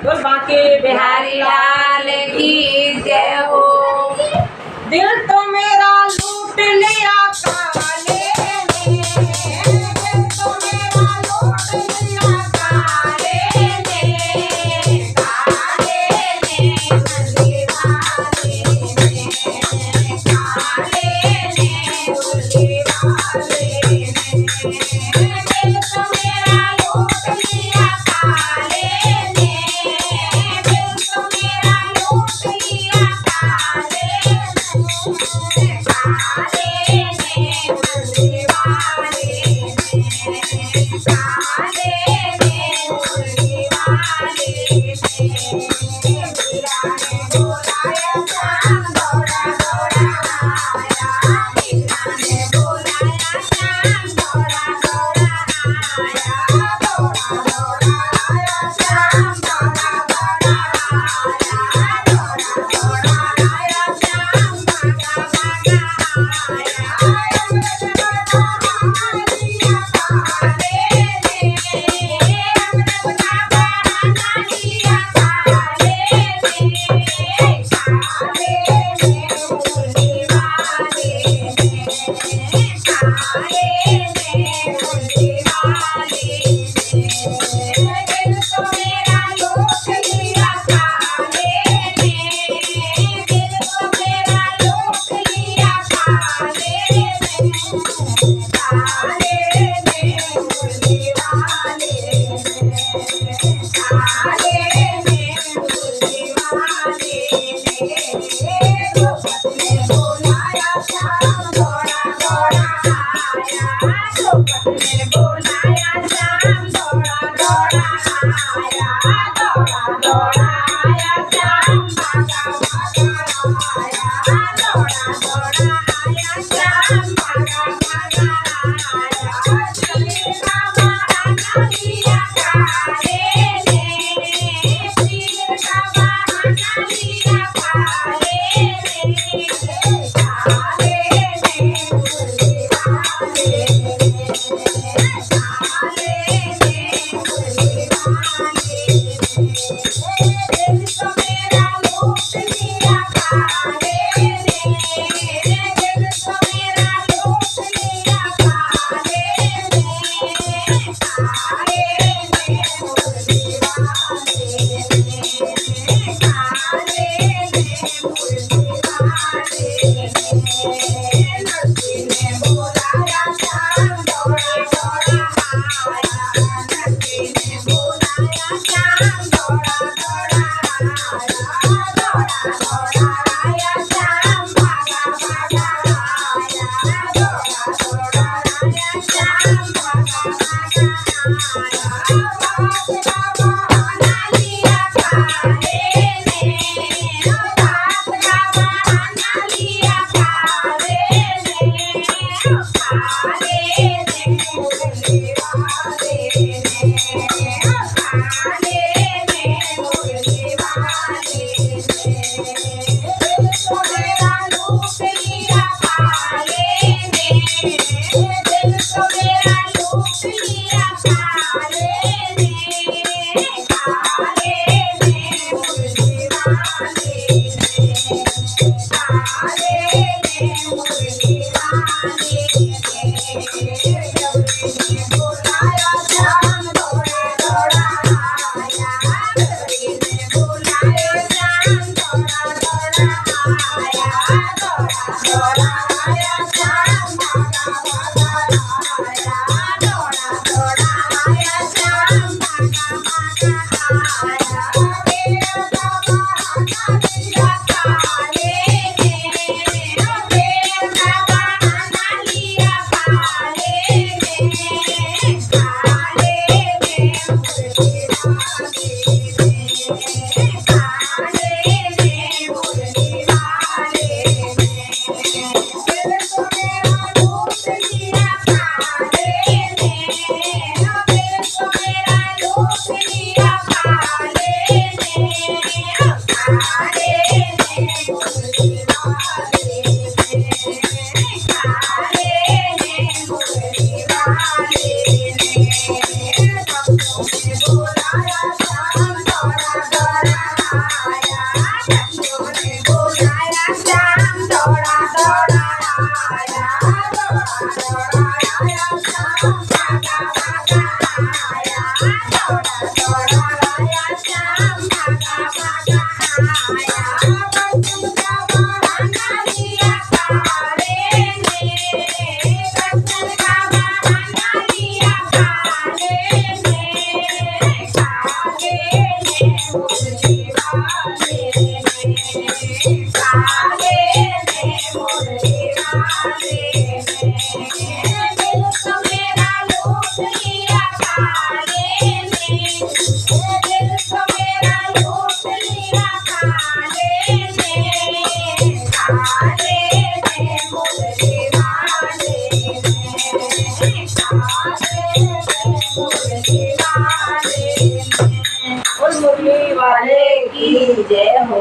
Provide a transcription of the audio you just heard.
बोल बांके बिहारी लाल की जय हो। दिल तो मेरा लूट लिया काले ने, दिल तो मेरा लूट लिया काले ने, काले ने बल्ले वाले ने, काले ने बल्ले वाले ने, दिल तो मेरा लूट लिया काले ने, दिल तो मेरा लूट लिया काले ने, काले ने बल्ले वाले ने, काले ने बल्ले वाले ने, मीरा ने बोलाया श्याम दौड़ा दौड़ा आया, मीरा ने बोलाया श्याम दौड़ा दौड़ा आया, दौड़ा दौड़ा आया श्याम दौड़ा दौड़ा आया, दौड़ा दौड़ा आया श्याम भागा भागा आया, अमृत का बहाना लिया काले ने, अमृत का बहाना लिया काले मुरली वाले ने काले ने मुरली वाले ने दिल तो मेरा लूट लिया काले ने दिल तो मेरा लूट लिया काले ने मुरली वाले ने मुरली वाले ने बोल मुरली वाले की जय हो।